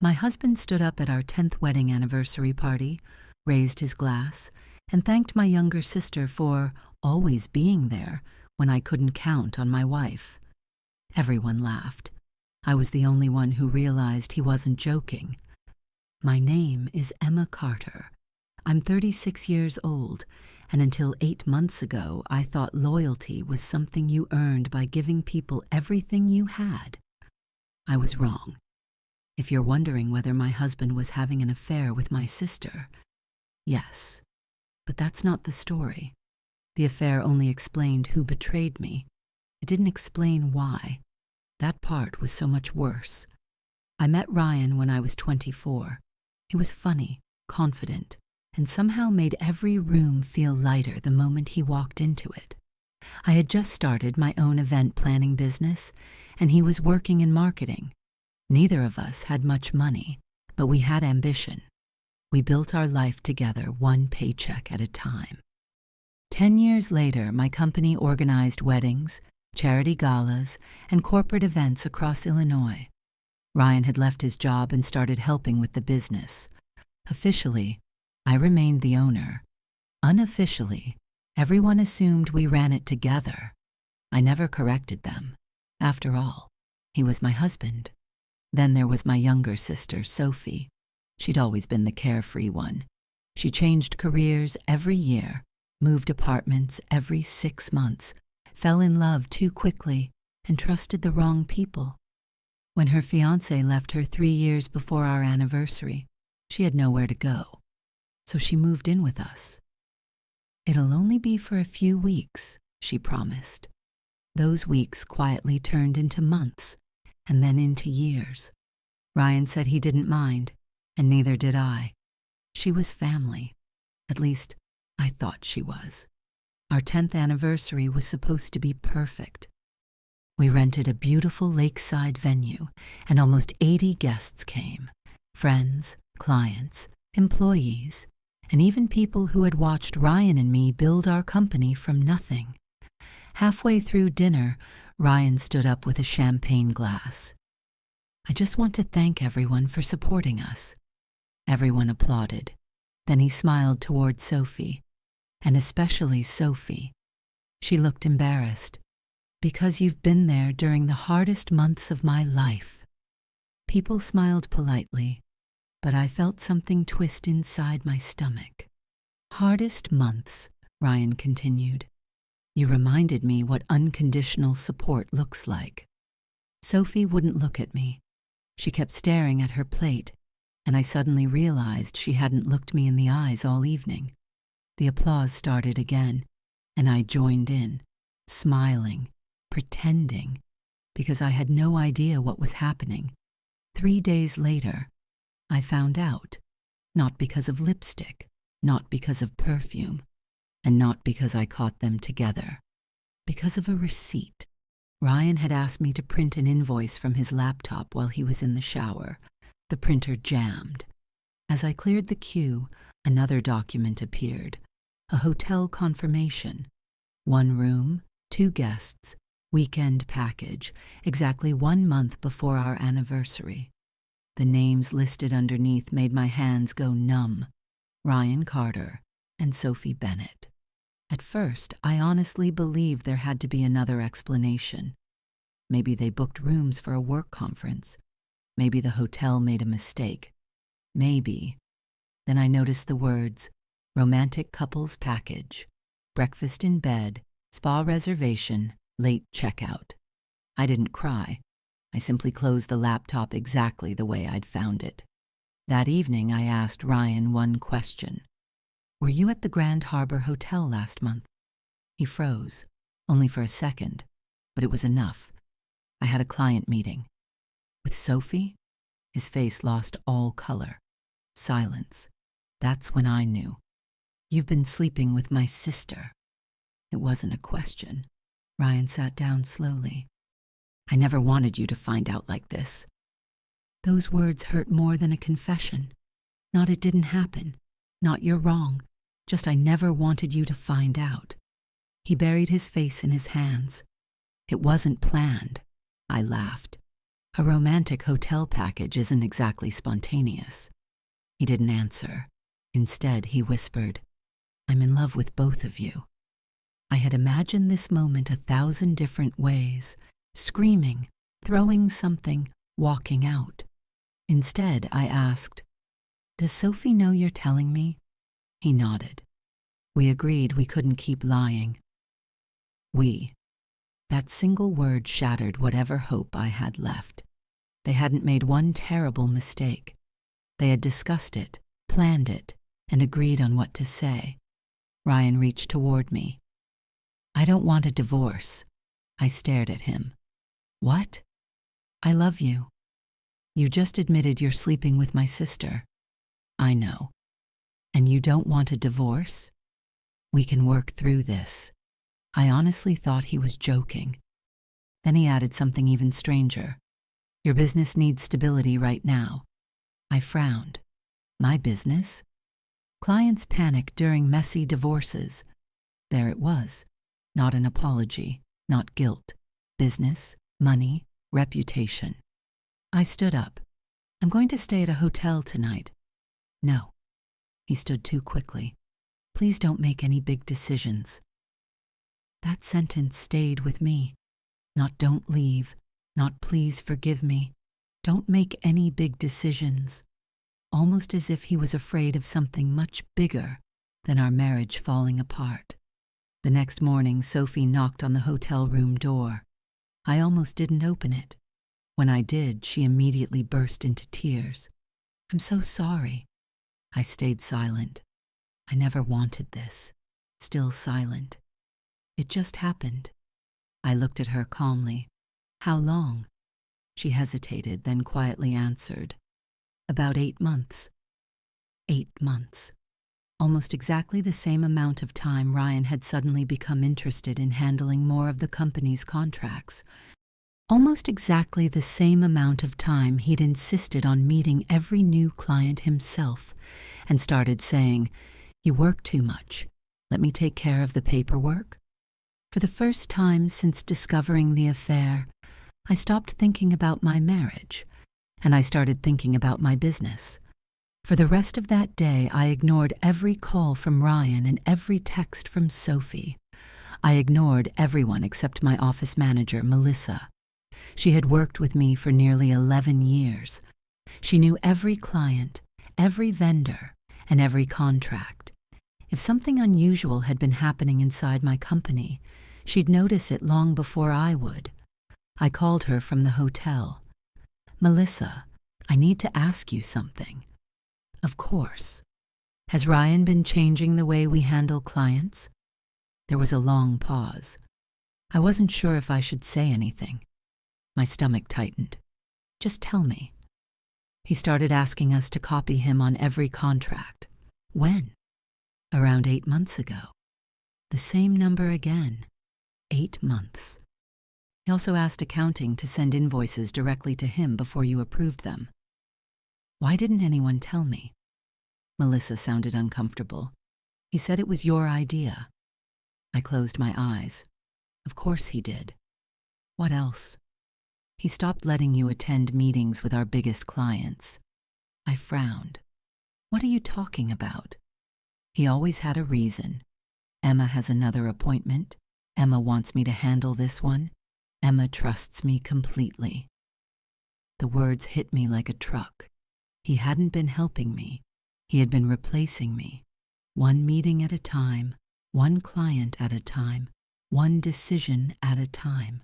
My husband stood up at our 10th wedding anniversary party, raised his glass, and thanked my younger sister for always being there when I couldn't count on my wife. Everyone laughed. I was the only one who realized he wasn't joking. My name is Emma Carter. I'm 36 years old, and until 8 months ago, I thought loyalty was something you earned by giving people everything you had. I was wrong. If you're wondering whether my husband was having an affair with my sister, yes. But that's not the story. The affair only explained who betrayed me. It didn't explain why. That part was so much worse. I met Ryan when I was 24. He was funny, confident, and somehow made every room feel lighter the moment he walked into it. I had just started my own event planning business, and he was working in marketing. Neither of us had much money, but we had ambition. We built our life together one paycheck at a time. 10 years later, my company organized weddings, charity galas, and corporate events across Illinois. Ryan had left his job and started helping with the business. Officially, I remained the owner. Unofficially, everyone assumed we ran it together. I never corrected them. After all, he was my husband. Then there was my younger sister, Sophie. She'd always been the carefree one. She changed careers every year, moved apartments every 6 months, fell in love too quickly, and trusted the wrong people. When her fiancé left her 3 years before our anniversary, she had nowhere to go, so she moved in with us. It'll only be for a few weeks, she promised. Those weeks quietly turned into months, and then into years. Ryan said he didn't mind, and neither did I. She was family. At least, I thought she was. Our 10th anniversary was supposed to be perfect. We rented a beautiful lakeside venue, and almost 80 guests came. Friends, clients, employees, and even people who had watched Ryan and me build our company from nothing. Halfway through dinner, Ryan stood up with a champagne glass. "I just want to thank everyone for supporting us." Everyone applauded. Then he smiled toward Sophie, and especially Sophie. She looked embarrassed. "Because you've been there during the hardest months of my life." People smiled politely, but I felt something twist inside my stomach. "Hardest months," Ryan continued. "You reminded me what unconditional support looks like." Sophie wouldn't look at me. She kept staring at her plate, and I suddenly realized she hadn't looked me in the eyes all evening. The applause started again, and I joined in, smiling, pretending, because I had no idea what was happening. 3 days later, I found out, not because of lipstick, not because of perfume, and not because I caught them together, because of a receipt. Ryan had asked me to print an invoice from his laptop while he was in the shower. The printer jammed. As I cleared the queue, another document appeared, a hotel confirmation. 1 room, 2 guests, weekend package, exactly 1 month before our anniversary. The names listed underneath made my hands go numb. Ryan Carter and Sophie Bennett. At first, I honestly believed there had to be another explanation. Maybe they booked rooms for a work conference. Maybe the hotel made a mistake. Maybe. Then I noticed the words, romantic couples package, breakfast in bed, spa reservation, late checkout. I didn't cry. I simply closed the laptop exactly the way I'd found it. That evening, I asked Ryan one question. "Were you at the Grand Harbor Hotel last month?" He froze, only for a second, but it was enough. "I had a client meeting." "With Sophie?" His face lost all color. Silence. That's when I knew. "You've been sleeping with my sister." It wasn't a question. Ryan sat down slowly. "I never wanted you to find out like this." Those words hurt more than a confession. Not "it didn't happen," not "you're wrong," just "I never wanted you to find out." He buried his face in his hands. "It wasn't planned." I laughed. A romantic hotel package isn't exactly spontaneous. He didn't answer. Instead, he whispered, "I'm in love with both of you." I had imagined this moment 1,000 different ways, screaming, throwing something, walking out. Instead, I asked, "Does Sophie know you're telling me?" He nodded. We agreed we couldn't keep lying. We. That single word shattered whatever hope I had left. They hadn't made one terrible mistake. They had discussed it, planned it, and agreed on what to say. Ryan reached toward me. "I don't want a divorce." I stared at him. "What?" "I love you." "You just admitted you're sleeping with my sister." "I know." "And you don't want a divorce?" "We can work through this." I honestly thought he was joking. Then he added something even stranger. "Your business needs stability right now." I frowned. My business? Clients panic during messy divorces. There it was. Not an apology, not guilt. Business, money, reputation. I stood up. "I'm going to stay at a hotel tonight." "No." He stood too quickly. "Please don't make any big decisions." That sentence stayed with me. Not "don't leave," not "please forgive me." Don't make any big decisions. Almost as if he was afraid of something much bigger than our marriage falling apart. The next morning, Sophie knocked on the hotel room door. I almost didn't open it. When I did, she immediately burst into tears. "I'm so sorry." I stayed silent. I never wanted this. Still silent. It just happened. I looked at her calmly. "How long?" She hesitated, then quietly answered, "About 8 months." 8 months. Almost exactly the same amount of time Ryan had suddenly become interested in handling more of the company's contracts. Almost exactly the same amount of time he'd insisted on meeting every new client himself and started saying, "You work too much. Let me take care of the paperwork." For the first time since discovering the affair, I stopped thinking about my marriage, and I started thinking about my business. For the rest of that day, I ignored every call from Ryan and every text from Sophie. I ignored everyone except my office manager, Melissa. She had worked with me for nearly 11 years. She knew every client, every vendor, and every contract. If something unusual had been happening inside my company, she'd notice it long before I would. I called her from the hotel. "Melissa, I need to ask you something." "Of course." "Has Ryan been changing the way we handle clients?" There was a long pause. I wasn't sure if I should say anything. My stomach tightened. "Just tell me." "He started asking us to copy him on every contract." "When?" "Around 8 months ago." The same number again. 8 months. He also asked accounting to send invoices directly to him before you approved them. "Why didn't anyone tell me?" Melissa sounded uncomfortable. "He said it was your idea." I closed my eyes. "Of course he did." "What else?" "He stopped letting you attend meetings with our biggest clients." I frowned. "What are you talking about?" "He always had a reason. Emma has another appointment. Emma wants me to handle this one. Emma trusts me completely." The words hit me like a truck. He hadn't been helping me. He had been replacing me. One meeting at a time, one client at a time, one decision at a time.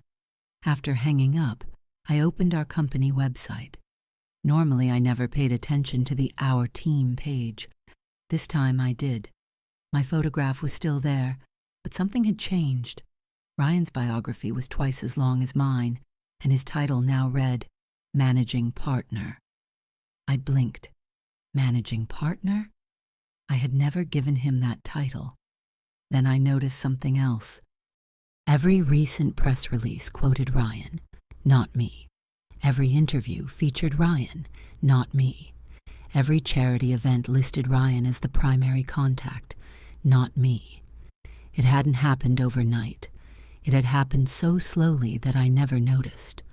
After hanging up, I opened our company website. Normally, I never paid attention to the Our Team page. This time I did. My photograph was still there, but something had changed. Ryan's biography was twice as long as mine, and his title now read, Managing Partner. I blinked. Managing Partner? I had never given him that title. Then I noticed something else. Every recent press release quoted Ryan, not me. Every interview featured Ryan, not me. Every charity event listed Ryan as the primary contact, not me. It hadn't happened overnight. It had happened so slowly that I never noticed.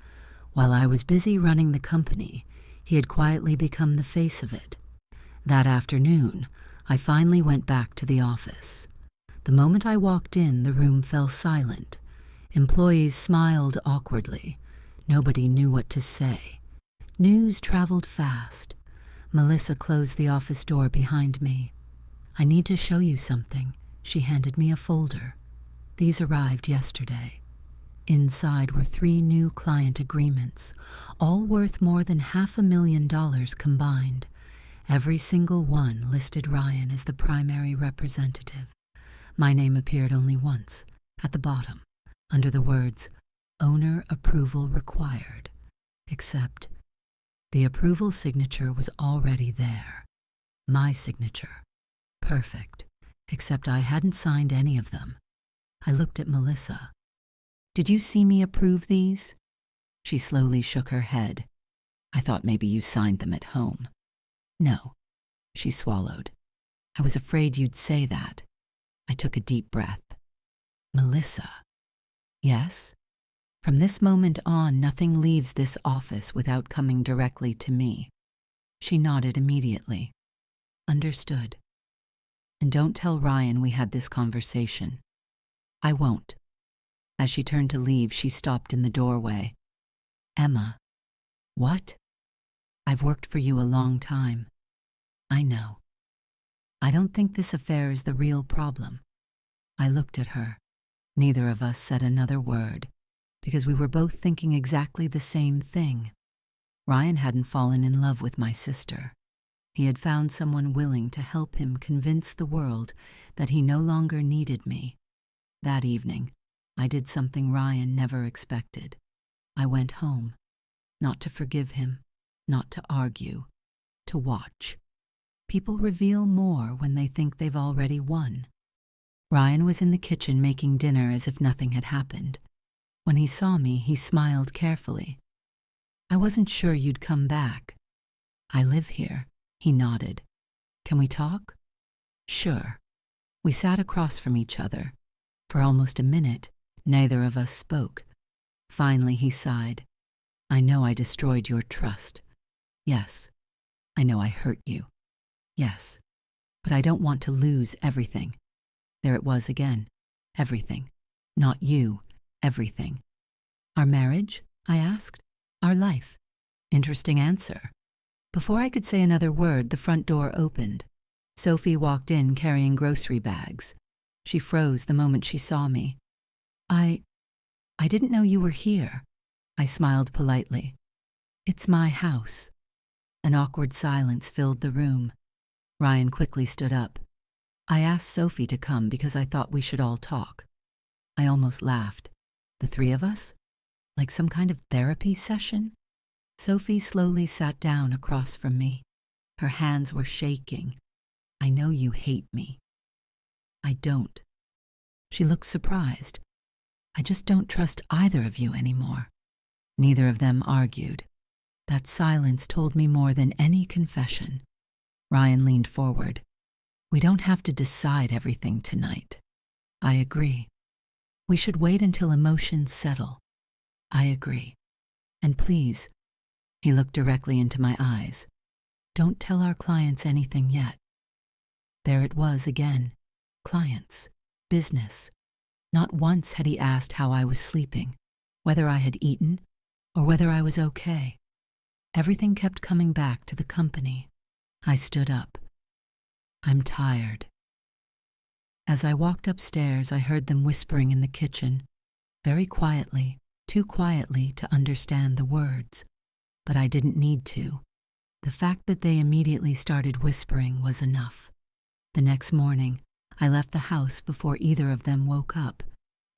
While I was busy running the company, he had quietly become the face of it. That afternoon, I finally went back to the office. The moment I walked in, the room fell silent. Employees smiled awkwardly. Nobody knew what to say. News traveled fast. Melissa closed the office door behind me. "I need to show you something." She handed me a folder. "These arrived yesterday." Inside were 3 new client agreements, all worth more than $500,000 combined. Every single one listed Ryan as the primary representative. My name appeared only once, at the bottom, under the words, "Owner approval required." Except the approval signature was already there. My signature. Perfect. Except I hadn't signed any of them. I looked at Melissa. "Did you see me approve these?" She slowly shook her head. "I thought maybe you signed them at home." "No." She swallowed. "I was afraid you'd say that." I took a deep breath. "Melissa." "Yes?" "From this moment on, nothing leaves this office without coming directly to me." She nodded immediately. "Understood. And don't tell Ryan we had this conversation." "I won't." As she turned to leave, she stopped in the doorway. "Emma." "What?" "I've worked for you a long time." "I know. I don't think this affair is the real problem." I looked at her. Neither of us said another word, because we were both thinking exactly the same thing. Ryan hadn't fallen in love with my sister. He had found someone willing to help him convince the world that he no longer needed me. That evening, I did something Ryan never expected. I went home, not to forgive him, not to argue, to watch. People reveal more when they think they've already won. Ryan was in the kitchen making dinner as if nothing had happened. When he saw me, he smiled carefully. "I wasn't sure you'd come back." "I live here." He nodded. "Can we talk?" "Sure." We sat across from each other. For almost a minute, neither of us spoke. Finally, he sighed. "I know I destroyed your trust." "Yes." "I know I hurt you." "Yes. But I don't want to lose everything." There it was again. Everything. Not you. Everything. "Our marriage?" I asked. "Our life." Interesting answer. Before I could say another word, the front door opened. Sophie walked in carrying grocery bags. She froze the moment she saw me. I didn't know you were here." I smiled politely. "It's my house." An awkward silence filled the room. Ryan quickly stood up. "I asked Sophie to come because I thought we should all talk." I almost laughed. The 3 of us? Like some kind of therapy session? Sophie slowly sat down across from me. Her hands were shaking. "I know you hate me." "I don't." She looked surprised. "I just don't trust either of you anymore." Neither of them argued. That silence told me more than any confession. Ryan leaned forward. "We don't have to decide everything tonight." "I agree." "We should wait until emotions settle." "I agree. And please," he looked directly into my eyes, "don't tell our clients anything yet." There it was again. Clients. Business. Not once had he asked how I was sleeping, whether I had eaten, or whether I was okay. Everything kept coming back to the company. I stood up. "I'm tired." As I walked upstairs, I heard them whispering in the kitchen, very quietly, too quietly to understand the words. But I didn't need to. The fact that they immediately started whispering was enough. The next morning, I left the house before either of them woke up.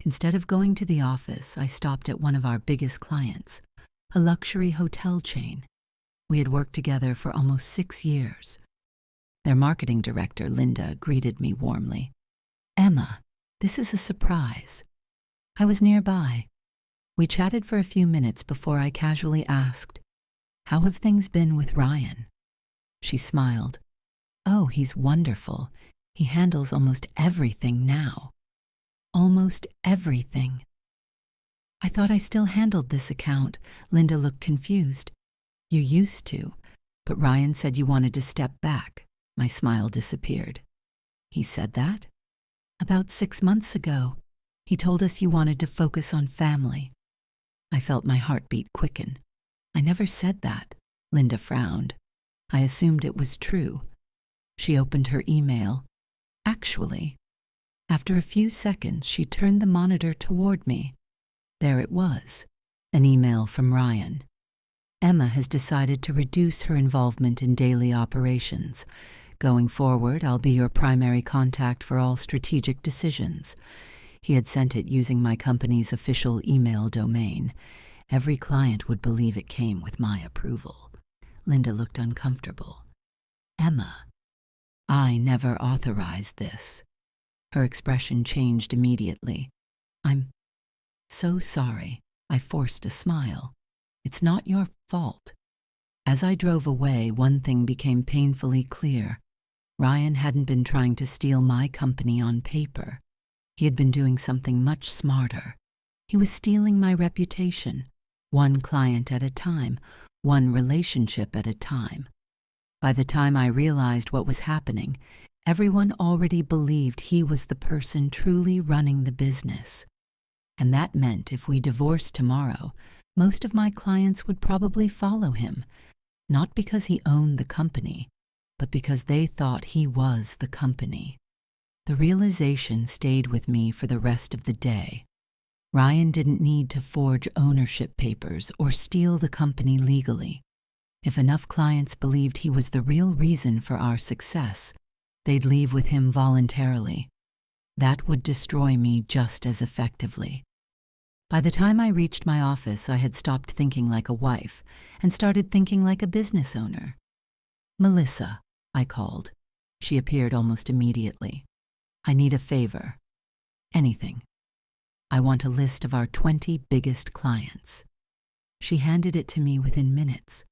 Instead of going to the office, I stopped at one of our biggest clients, a luxury hotel chain. We had worked together for almost 6 years. Their marketing director, Linda, greeted me warmly. "Emma, this is a surprise." I was nearby. We chatted for a few minutes before I casually asked, "How have things been with Ryan?" She smiled. "Oh, he's wonderful. He handles almost everything now." Almost everything. I thought I still handled this account. Linda looked confused. You used to, but Ryan said you wanted to step back. My smile disappeared. He said that? About 6 months ago. He told us you wanted to focus on family. I felt my heartbeat quicken. I never said that. Linda frowned. I assumed it was true. She opened her email. Actually, after a few seconds, she turned the monitor toward me. There it was, an email from Ryan. Emma has decided to reduce her involvement in daily operations. Going forward, I'll be your primary contact for all strategic decisions. He had sent it using my company's official email domain. Every client would believe it came with my approval. Linda looked uncomfortable. Emma, I never authorized this. Her expression changed immediately. I'm so sorry. I forced a smile. It's not your fault. As I drove away, one thing became painfully clear. Ryan hadn't been trying to steal my company on paper. He had been doing something much smarter. He was stealing my reputation, one client at a time, one relationship at a time. By the time I realized what was happening, everyone already believed he was the person truly running the business. And that meant if we divorced tomorrow, most of my clients would probably follow him, not because he owned the company, but because they thought he was the company. The realization stayed with me for the rest of the day. Ryan didn't need to forge ownership papers or steal the company legally. If enough clients believed he was the real reason for our success, they'd leave with him voluntarily. That would destroy me just as effectively. By the time I reached my office, I had stopped thinking like a wife and started thinking like a business owner. Melissa, I called. She appeared almost immediately. I need a favor. Anything. I want a list of our 20 biggest clients. She handed it to me within minutes.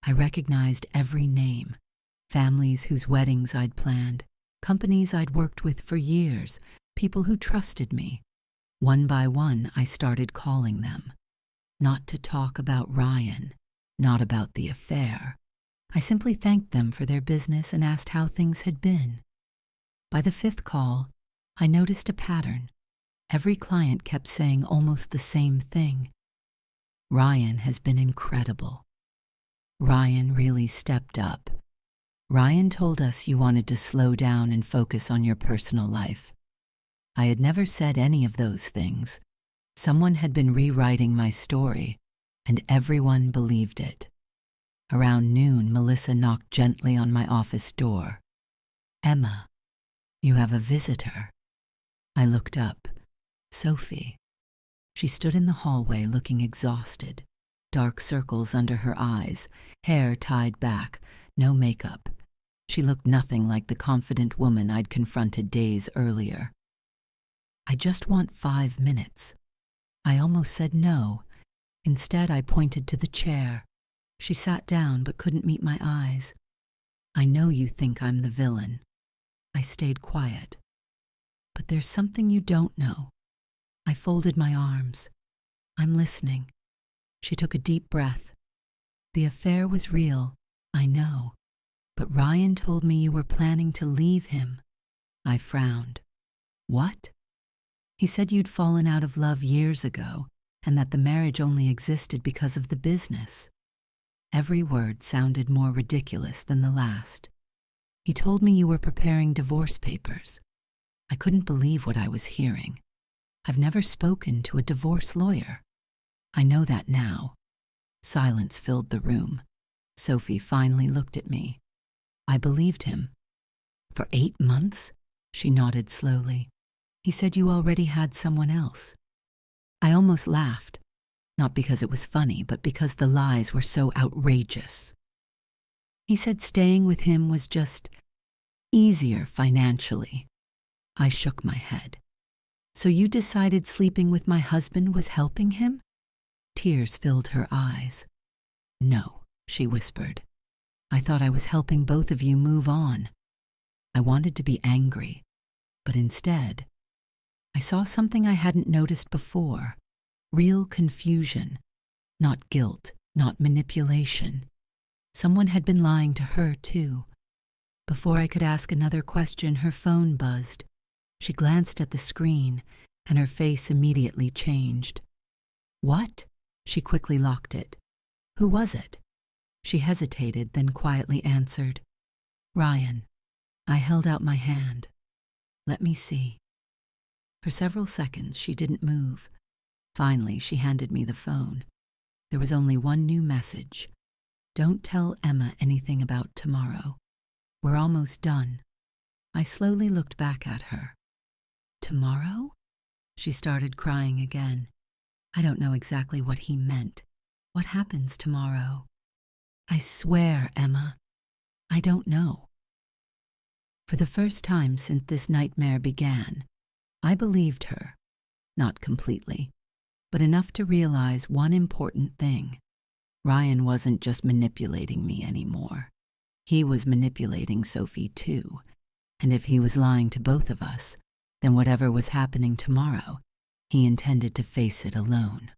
I recognized every name. Families whose weddings I'd planned, companies I'd worked with for years, people who trusted me. One by one, I started calling them. Not to talk about Ryan, not about the affair. I simply thanked them for their business and asked how things had been. By the 5th call, I noticed a pattern. Every client kept saying almost the same thing. Ryan has been incredible. Ryan really stepped up. Ryan told us you wanted to slow down and focus on your personal life. I had never said any of those things. Someone had been rewriting my story, and everyone believed it. Around noon, Melissa knocked gently on my office door. Emma, you have a visitor. I looked up. Sophie. She stood in the hallway looking exhausted. Dark circles under her eyes, hair tied back, no makeup. She looked nothing like the confident woman I'd confronted days earlier. I just want 5 minutes. I almost said no. Instead, I pointed to the chair. She sat down but couldn't meet my eyes. I know you think I'm the villain. I stayed quiet. But there's something you don't know. I folded my arms. I'm listening. She took a deep breath. The affair was real, I know. But Ryan told me you were planning to leave him. I frowned. What? He said you'd fallen out of love years ago, and that the marriage only existed because of the business. Every word sounded more ridiculous than the last. He told me you were preparing divorce papers. I couldn't believe what I was hearing. I've never spoken to a divorce lawyer. I know that now. Silence filled the room. Sophie finally looked at me. I believed him. For 8 months? She nodded slowly. He said you already had someone else. I almost laughed, not because it was funny, but because the lies were so outrageous. He said staying with him was just easier financially. I shook my head. So you decided sleeping with my husband was helping him? Tears filled her eyes. No, she whispered. I thought I was helping both of you move on. I wanted to be angry, but instead, I saw something I hadn't noticed before. Real confusion. Not guilt, not manipulation. Someone had been lying to her, too. Before I could ask another question, her phone buzzed. She glanced at the screen, and her face immediately changed. What? She quickly locked it. Who was it? She hesitated, then quietly answered. Ryan. I held out my hand. Let me see. For several seconds, she didn't move. Finally, she handed me the phone. There was only one new message. Don't tell Emma anything about tomorrow. We're almost done. I slowly looked back at her. Tomorrow? She started crying again. I don't know exactly what he meant. What happens tomorrow? I swear, Emma, I don't know. For the first time since this nightmare began, I believed her. Not completely, but enough to realize one important thing. Ryan wasn't just manipulating me anymore. He was manipulating Sophie too, and if he was lying to both of us, then whatever was happening tomorrow, he intended to face it alone.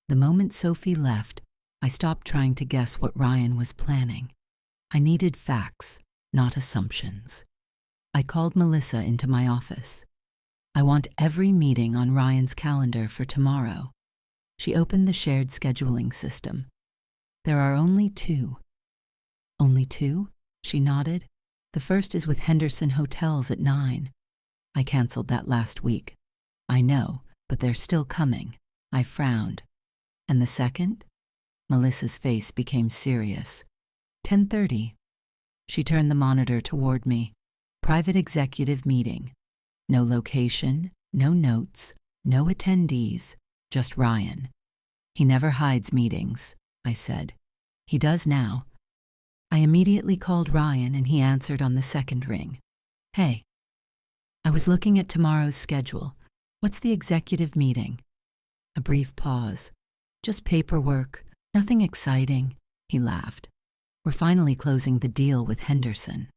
The moment Sophie left, I stopped trying to guess what Ryan was planning. I needed facts, not assumptions. I called Melissa into my office. I want every meeting on Ryan's calendar for tomorrow. She opened the shared scheduling system. There are only 2. Only 2? She nodded. The first is with Henderson Hotels at 9. I canceled that last week. I know, but they're still coming. I frowned. And the second? Melissa's face became serious. 10:30. She turned the monitor toward me. Private executive meeting. No location, no notes, no attendees, just Ryan. He never hides meetings, I said. He does now. I immediately called Ryan and he answered on the second ring. Hey. I was looking at tomorrow's schedule. What's the executive meeting? A brief pause. Just paperwork, nothing exciting, he laughed. We're finally closing the deal with Henderson.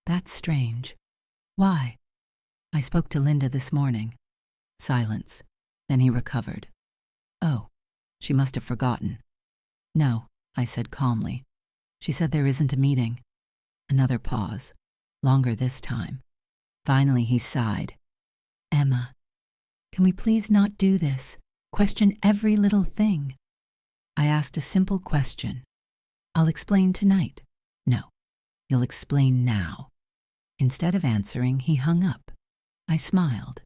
That's strange. Why? I spoke to Linda this morning. Silence. Then he recovered. Oh, she must have forgotten. No, I said calmly. She said there isn't a meeting. Another pause. Longer this time. Finally, he sighed. Emma, can we please not do this? Question every little thing. I asked a simple question. I'll explain tonight. No, you'll explain now. Instead of answering, he hung up. I smiled.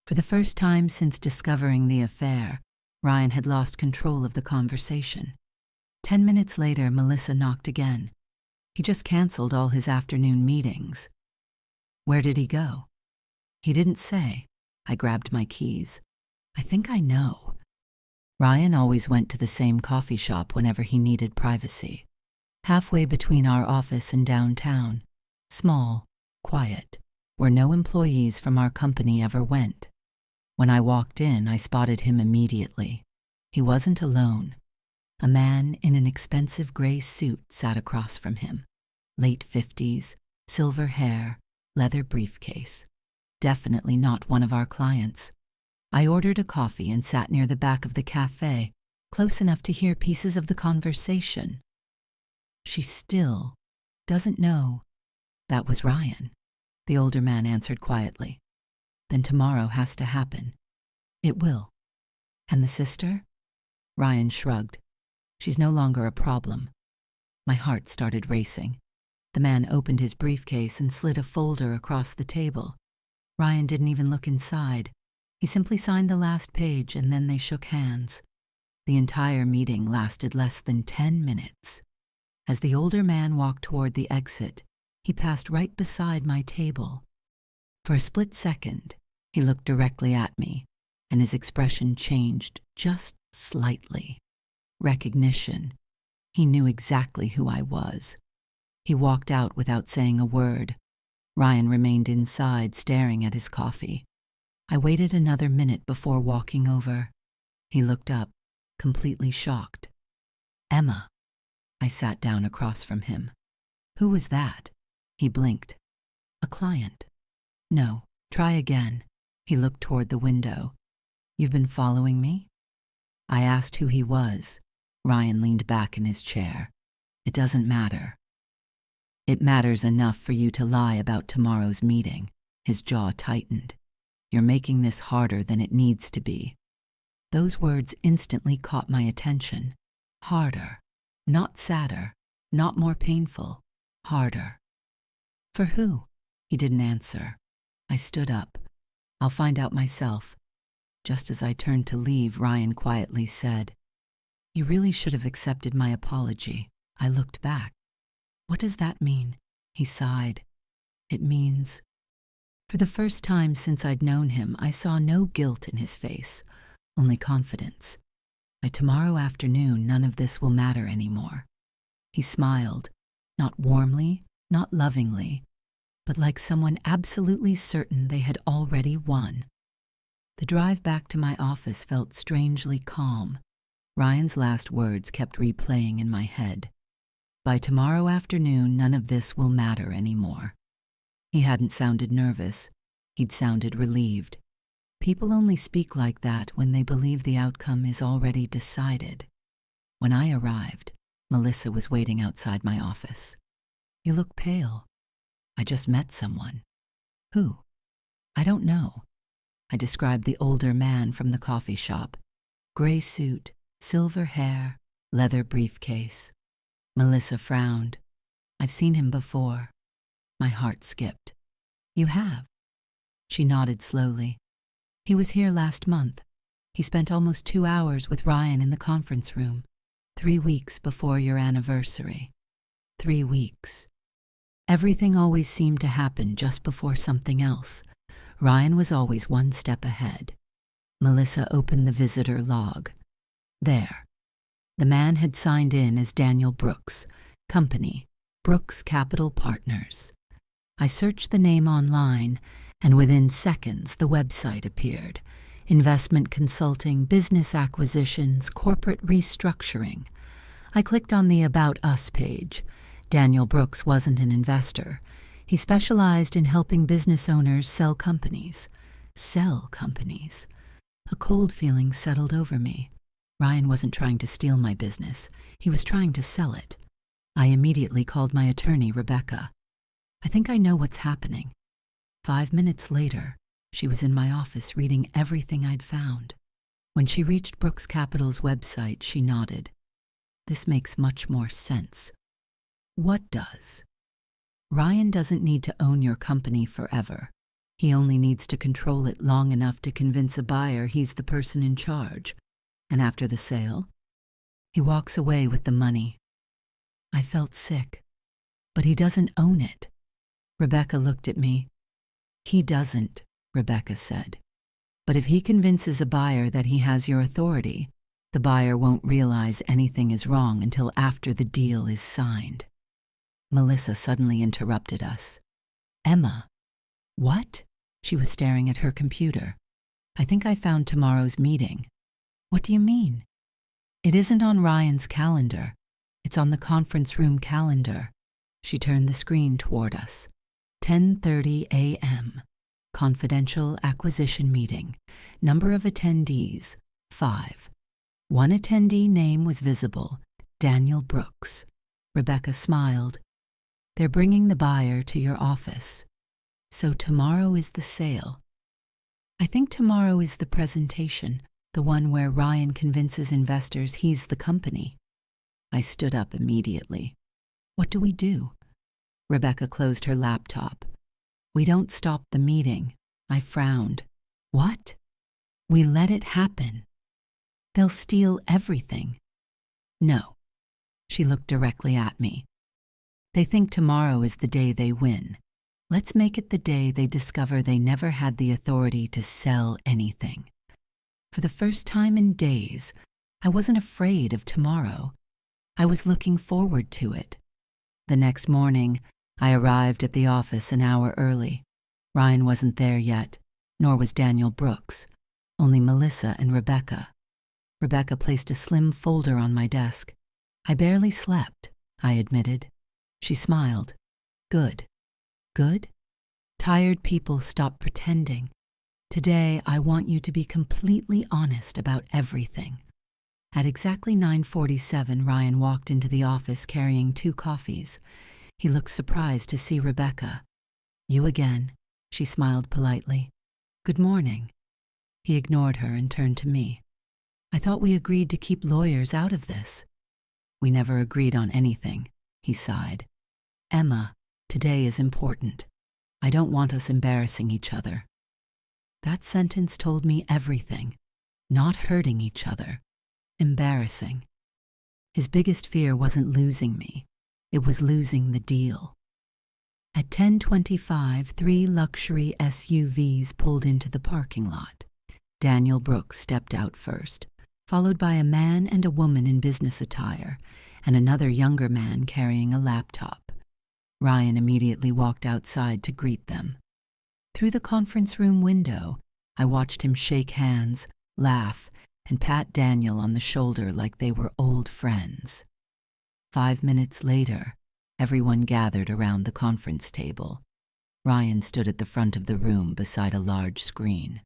For the first time since discovering the affair, Ryan had lost control of the conversation. 10 minutes later, Melissa knocked again. He just canceled all his afternoon meetings. Where did he go? He didn't say. I grabbed my keys. I think I know. Ryan always went to the same coffee shop whenever he needed privacy. Halfway between our office and downtown. Small, quiet, where no employees from our company ever went. When I walked in, I spotted him immediately. He wasn't alone. A man in an expensive gray suit sat across from him. Late 50s, silver hair, leather briefcase. Definitely not one of our clients. I ordered a coffee and sat near the back of the cafe, close enough to hear pieces of the conversation. She still doesn't know. That was Ryan. The older man answered quietly. Then tomorrow has to happen. It will. And the sister? Ryan shrugged. She's no longer a problem. My heart started racing. The man opened his briefcase and slid a folder across the table. Ryan didn't even look inside. He simply signed the last page and then they shook hands. The entire meeting lasted less than 10 minutes. As the older man walked toward the exit, he passed right beside my table. For a split second, he looked directly at me, and his expression changed just slightly. Recognition. He knew exactly who I was. He walked out without saying a word. Ryan remained inside, staring at his coffee. I waited another minute before walking over. He looked up, completely shocked. Emma. I sat down across from him. Who was that? He blinked. A client. No, try again. He looked toward the window. You've been following me? I asked who he was. Ryan leaned back in his chair. It doesn't matter. It matters enough for you to lie about tomorrow's meeting. His jaw tightened. You're making this harder than it needs to be. Those words instantly caught my attention. Harder. Not sadder. Not more painful. Harder. For who? He didn't answer. I stood up. I'll find out myself. Just as I turned to leave, Ryan quietly said, You really should have accepted my apology. I looked back. What does that mean? He sighed. It means... For the first time since I'd known him, I saw no guilt in his face, only confidence. By tomorrow afternoon, none of this will matter anymore. He smiled, not warmly, not lovingly, but like someone absolutely certain they had already won. The drive back to my office felt strangely calm. Ryan's last words kept replaying in my head. By tomorrow afternoon, none of this will matter anymore. He hadn't sounded nervous. He'd sounded relieved. People only speak like that when they believe the outcome is already decided. When I arrived, Melissa was waiting outside my office. You look pale. I just met someone. Who? I don't know. I described the older man from the coffee shop. Gray suit, silver hair, leather briefcase. Melissa frowned. I've seen him before. My heart skipped. You have? She nodded slowly. He was here last month. He spent almost 2 hours with Ryan in the conference room, 3 weeks before your anniversary. 3 weeks. Everything always seemed to happen just before something else. Ryan was always one step ahead. Melissa opened the visitor log. There. The man had signed in as Daniel Brooks, company, Brooks Capital Partners. I searched the name online, and within seconds the website appeared. Investment consulting, business acquisitions, corporate restructuring. I clicked on the About Us page. Daniel Brooks wasn't an investor. He specialized in helping business owners sell companies. Sell companies. A cold feeling settled over me. Ryan wasn't trying to steal my business. He was trying to sell it. I immediately called my attorney, Rebecca. I think I know what's happening. 5 minutes later, she was in my office reading everything I'd found. When she reached Brooks Capital's website, she nodded. This makes much more sense. What does? Ryan doesn't need to own your company forever. He only needs to control it long enough to convince a buyer he's the person in charge. And after the sale, he walks away with the money. I felt sick. But he doesn't own it. Rebecca looked at me. He doesn't, Rebecca said. But if he convinces a buyer that he has your authority, the buyer won't realize anything is wrong until after the deal is signed. Melissa suddenly interrupted us. Emma. What? She was staring at her computer. I think I found tomorrow's meeting. What do you mean? It isn't on Ryan's calendar. It's on the conference room calendar. She turned the screen toward us. 10:30 a.m. Confidential acquisition meeting. Number of attendees, 5. One attendee name was visible, Daniel Brooks. Rebecca smiled. They're bringing the buyer to your office. So tomorrow is the sale. I think tomorrow is the presentation, the one where Ryan convinces investors he's the company. I stood up immediately. What do we do? Rebecca closed her laptop. We don't stop the meeting. I frowned. What? We let it happen. They'll steal everything. No. She looked directly at me. They think tomorrow is the day they win. Let's make it the day they discover they never had the authority to sell anything. For the first time in days, I wasn't afraid of tomorrow. I was looking forward to it. The next morning, I arrived at the office an hour early. Ryan wasn't there yet, nor was Daniel Brooks, only Melissa and Rebecca. Rebecca placed a slim folder on my desk. I barely slept, I admitted. She smiled. Good. Good? Tired people stop pretending. Today, I want you to be completely honest about everything. At exactly 9:47, Ryan walked into the office carrying 2 coffees. He looked surprised to see Rebecca. "You again," she smiled politely. "Good morning." He ignored her and turned to me. "I thought we agreed to keep lawyers out of this." "We never agreed on anything," he sighed. "Emma, today is important. I don't want us embarrassing each other." That sentence told me everything. Not hurting each other. Embarrassing. His biggest fear wasn't losing me. It was losing the deal. At 10:25, 3 luxury SUVs pulled into the parking lot. Daniel Brooks stepped out first, followed by a man and a woman in business attire, and another younger man carrying a laptop. Ryan immediately walked outside to greet them. Through the conference room window, I watched him shake hands, laugh, and pat Daniel on the shoulder like they were old friends. 5 minutes later, everyone gathered around the conference table. Ryan stood at the front of the room beside a large screen.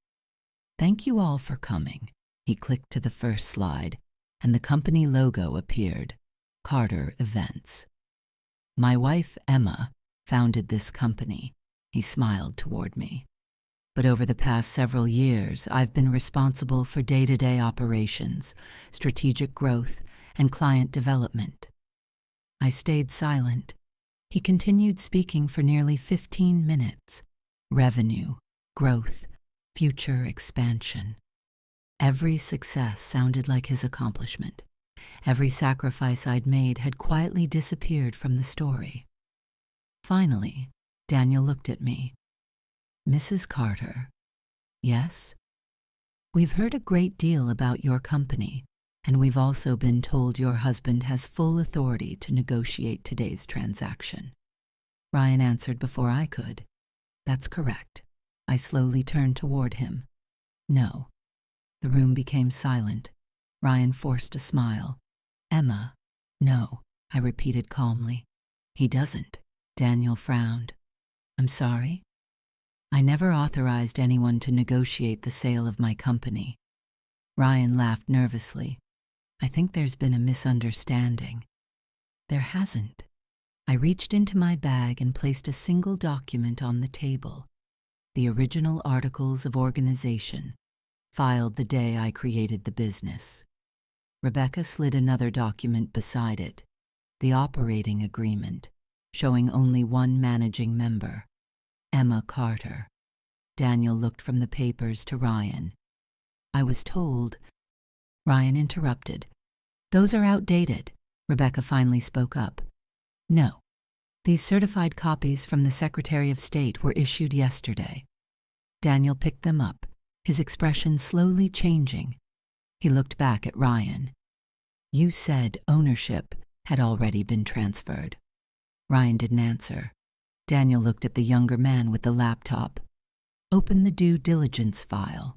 "Thank you all for coming." He clicked to the first slide, and the company logo appeared, Carter Events. "My wife, Emma, founded this company." He smiled toward me. "But over the past several years, I've been responsible for day-to-day operations, strategic growth, and client development." I stayed silent. He continued speaking for nearly 15 minutes. Revenue, growth, future expansion. Every success sounded like his accomplishment. Every sacrifice I'd made had quietly disappeared from the story. Finally, Daniel looked at me. "Mrs. Carter." "Yes?" "We've heard a great deal about your company, and we've also been told your husband has full authority to negotiate today's transaction." Ryan answered before I could. "That's correct." I slowly turned toward him. "No." The room became silent. Ryan forced a smile. "Emma." "No," I repeated calmly. "He doesn't." Daniel frowned. "I'm sorry?" "I never authorized anyone to negotiate the sale of my company." Ryan laughed nervously. "I think there's been a misunderstanding." "There hasn't." I reached into my bag and placed a single document on the table. The original Articles of Organization, filed the day I created the business. Rebecca slid another document beside it, the operating agreement, showing only one managing member, Emma Carter. Daniel looked from the papers to Ryan. "I was told—" Ryan interrupted. "Those are outdated." Rebecca finally spoke up. "No. These certified copies from the Secretary of State were issued yesterday." Daniel picked them up, his expression slowly changing. He looked back at Ryan. "You said ownership had already been transferred." Ryan didn't answer. Daniel looked at the younger man with the laptop. "Open the due diligence file."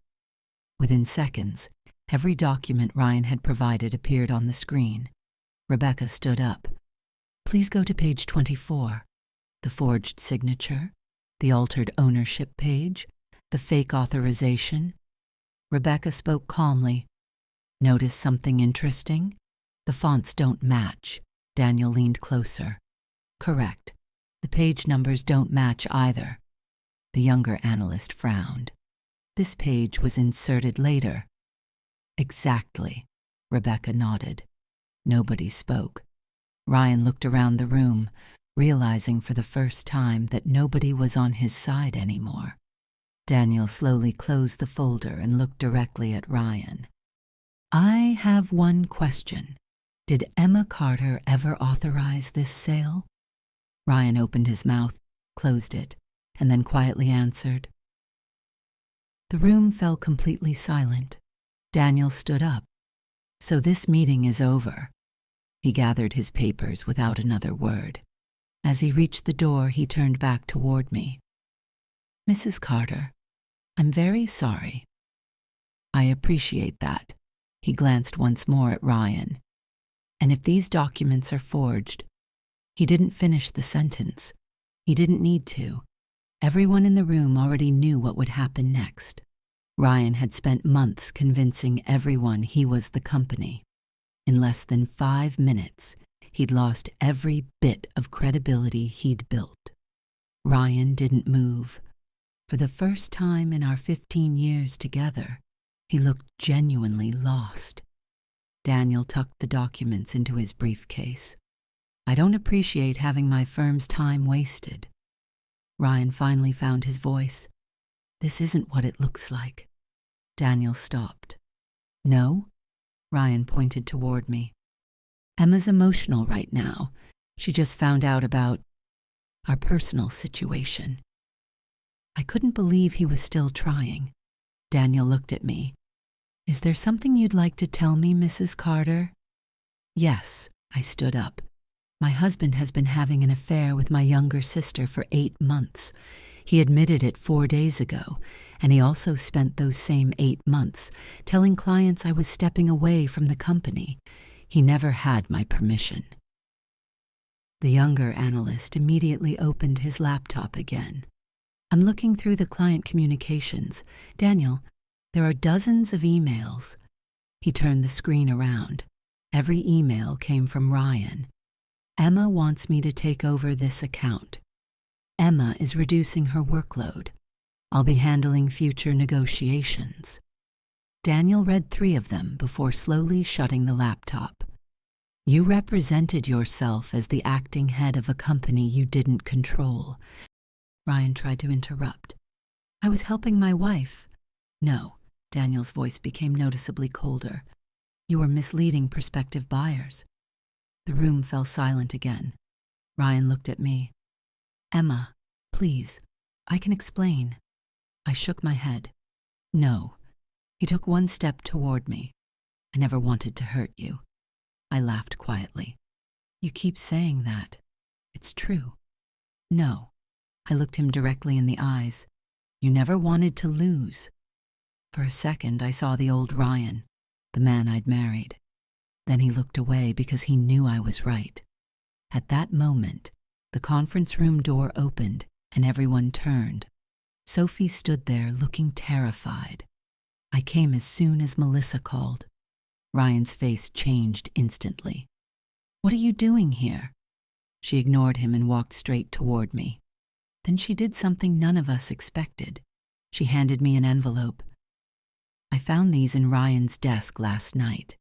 Within seconds, every document Ryan had provided appeared on the screen. Rebecca stood up. "Please go to page 24. The forged signature, the altered ownership page, the fake authorization." Rebecca spoke calmly. "Notice something interesting? The fonts don't match." Daniel leaned closer. "Correct. The page numbers don't match either." The younger analyst frowned. "This page was inserted later." "Exactly." Rebecca nodded. Nobody spoke. Ryan looked around the room, realizing for the first time that nobody was on his side anymore. Daniel slowly closed the folder and looked directly at Ryan. "I have one question. Did Emma Carter ever authorize this sale?" Ryan opened his mouth, closed it, and then quietly answered. The room fell completely silent. Daniel stood up. "So this meeting is over." He gathered his papers without another word. As he reached the door, he turned back toward me. "Mrs. Carter, I'm very sorry." "I appreciate that." He glanced once more at Ryan. "And if these documents are forged—" He didn't finish the sentence. He didn't need to. Everyone in the room already knew what would happen next. Ryan had spent months convincing everyone he was the company. In less than 5 minutes, he'd lost every bit of credibility he'd built. Ryan didn't move. For the first time in our 15 years together, he looked genuinely lost. Daniel tucked the documents into his briefcase. I don't appreciate having my firm's time wasted. Ryan finally found his voice. This isn't what it looks like. Daniel stopped. No? Ryan pointed toward me. Emma's emotional right now. She just found out about our personal situation. I couldn't believe he was still trying. Daniel looked at me. Is there something you'd like to tell me, Mrs. Carter? Yes, I stood up. My husband has been having an affair with my younger sister for 8 months. He admitted it 4 days ago, and he also spent those same 8 months telling clients I was stepping away from the company. He never had my permission. The younger analyst immediately opened his laptop again. I'm looking through the client communications. Daniel, there are dozens of emails. He turned the screen around. Every email came from Ryan. Emma wants me to take over this account. Emma is reducing her workload. I'll be handling future negotiations. Daniel read 3 of them before slowly shutting the laptop. You represented yourself as the acting head of a company you didn't control. Ryan tried to interrupt. I was helping my wife. No, Daniel's voice became noticeably colder. You were misleading prospective buyers. The room fell silent again. Ryan looked at me. Emma, please, I can explain. I shook my head. No. He took 1 step toward me. I never wanted to hurt you. I laughed quietly. You keep saying that. It's true. No. I looked him directly in the eyes. You never wanted to lose. For a second, I saw the old Ryan, the man I'd married. Then he looked away because he knew I was right. At that moment, the conference room door opened and everyone turned. Sophie stood there looking terrified. I came as soon as Melissa called. Ryan's face changed instantly. What are you doing here? She ignored him and walked straight toward me. Then she did something none of us expected. She handed me an envelope. I found these in Ryan's desk last night.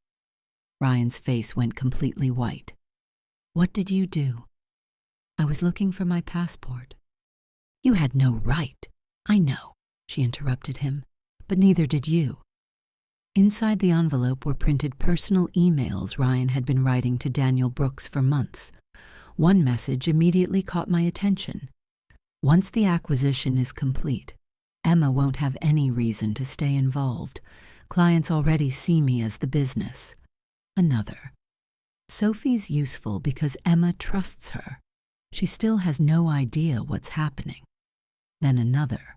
Ryan's face went completely white. What did you do? I was looking for my passport. You had no right. I know, she interrupted him, but neither did you. Inside the envelope were printed personal emails Ryan had been writing to Daniel Brooks for months. One message immediately caught my attention. Once the acquisition is complete, Emma won't have any reason to stay involved. Clients already see me as the business. Another. Sophie's useful because Emma trusts her. She still has no idea what's happening. Then another.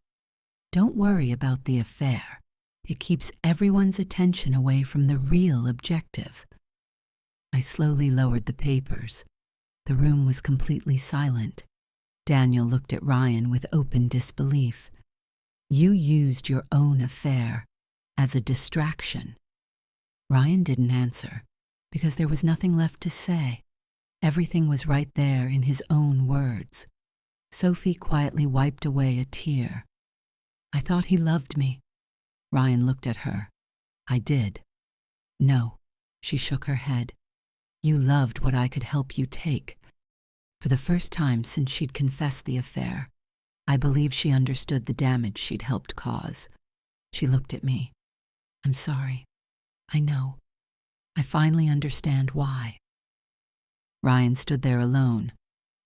Don't worry about the affair. It keeps everyone's attention away from the real objective. I slowly lowered the papers. The room was completely silent. Daniel looked at Ryan with open disbelief. You used your own affair as a distraction. Ryan didn't answer because there was nothing left to say. Everything was right there in his own words. Sophie quietly wiped away a tear. I thought he loved me. Ryan looked at her. I did. No, she shook her head. You loved what I could help you take. For the first time since she'd confessed the affair, I believe she understood the damage she'd helped cause. She looked at me. I'm sorry. I know. I finally understand why. Ryan stood there alone.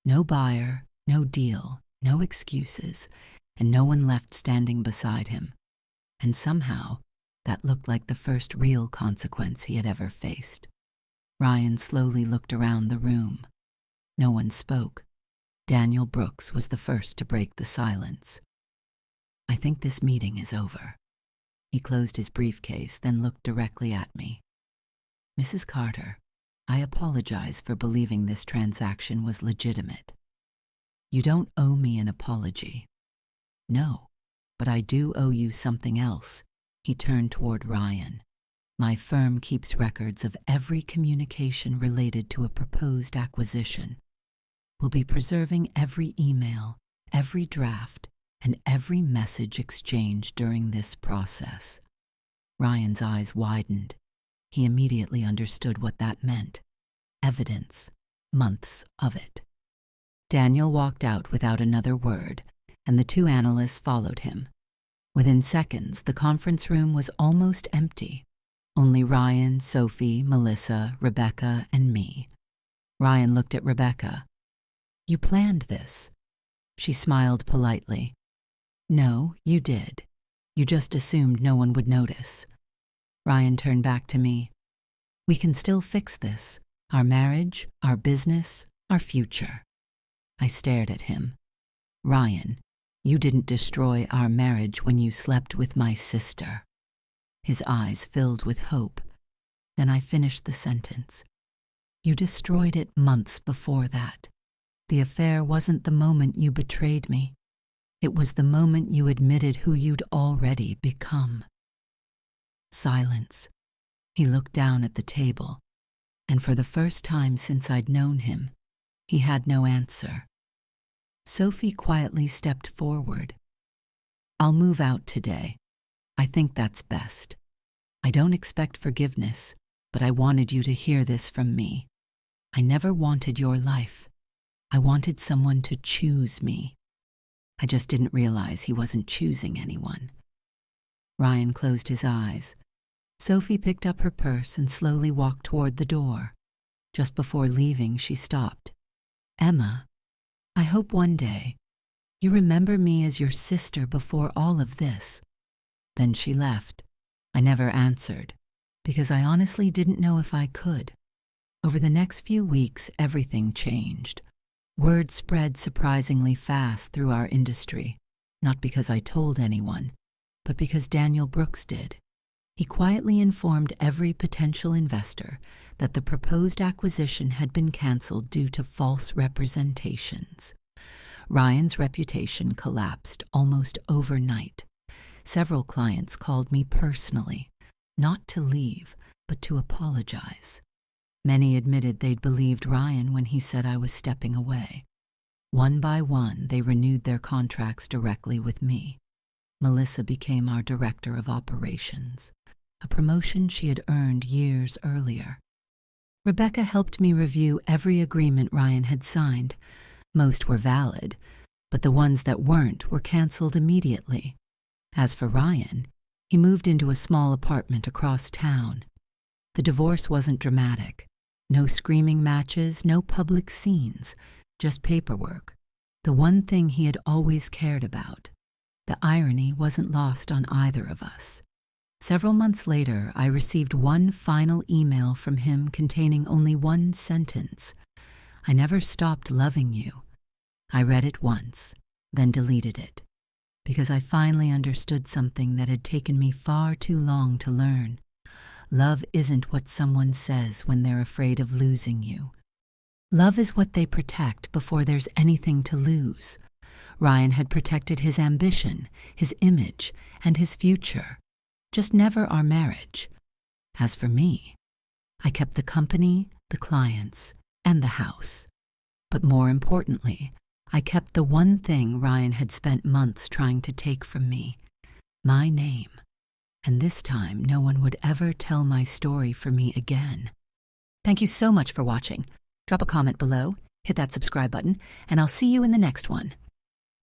No buyer, no deal, no excuses, and no one left standing beside him. And somehow, that looked like the first real consequence he had ever faced. Ryan slowly looked around the room. No one spoke. Daniel Brooks was the first to break the silence. I think this meeting is over. He closed his briefcase, then looked directly at me. Mrs. Carter, I apologize for believing this transaction was legitimate. You don't owe me an apology. No, but I do owe you something else. He turned toward Ryan. My firm keeps records of every communication related to a proposed acquisition. We'll be preserving every email, every draft, and every message exchanged during this process. Ryan's eyes widened. He immediately understood what that meant. Evidence, months of it. Daniel walked out without another word, and the two analysts followed him. Within seconds, the conference room was almost empty. Only Ryan, Sophie, Melissa, Rebecca, and me. Ryan looked at Rebecca. "You planned this." She smiled politely. "No, you did. You just assumed no one would notice." Ryan turned back to me. "We can still fix this. Our marriage, our business, our future." I stared at him. "Ryan, you didn't destroy our marriage when you slept with my sister." His eyes filled with hope. Then I finished the sentence. "You destroyed it months before that. The affair wasn't the moment you betrayed me. It was the moment you admitted who you'd already become." Silence. He looked down at the table, and for the first time since I'd known him, he had no answer. Sophie quietly stepped forward. "I'll move out today. I think that's best. I don't expect forgiveness, but I wanted you to hear this from me. I never wanted your life. I wanted someone to choose me. I just didn't realize he wasn't choosing anyone." Ryan closed his eyes. Sophie picked up her purse and slowly walked toward the door. Just before leaving, she stopped. "Emma, I hope one day you remember me as your sister before all of this." Then she left. I never answered, because I honestly didn't know if I could. Over the next few weeks, everything changed. Word spread surprisingly fast through our industry, not because I told anyone, but because Daniel Brooks did. He quietly informed every potential investor that the proposed acquisition had been canceled due to false representations. Ryan's reputation collapsed almost overnight. Several clients called me personally, not to leave, but to apologize. Many admitted they'd believed Ryan when he said I was stepping away. One by one, they renewed their contracts directly with me. Melissa became our director of operations, a promotion she had earned years earlier. Rebecca helped me review every agreement Ryan had signed. Most were valid, but the ones that weren't were canceled immediately. As for Ryan, he moved into a small apartment across town. The divorce wasn't dramatic. No screaming matches, no public scenes, just paperwork. The one thing he had always cared about. The irony wasn't lost on either of us. Several months later, I received one final email from him containing only one sentence. "I never stopped loving you." I read it once, then deleted it, because I finally understood something that had taken me far too long to learn. Love isn't what someone says when they're afraid of losing you. Love is what they protect before there's anything to lose. Ryan had protected his ambition, his image, and his future, just never our marriage. As for me, I kept the company, the clients, and the house. But more importantly, I kept the one thing Ryan had spent months trying to take from me, my name. And this time, no one would ever tell my story for me again. Thank you so much for watching. Drop a comment below, hit that subscribe button, and I'll see you in the next one.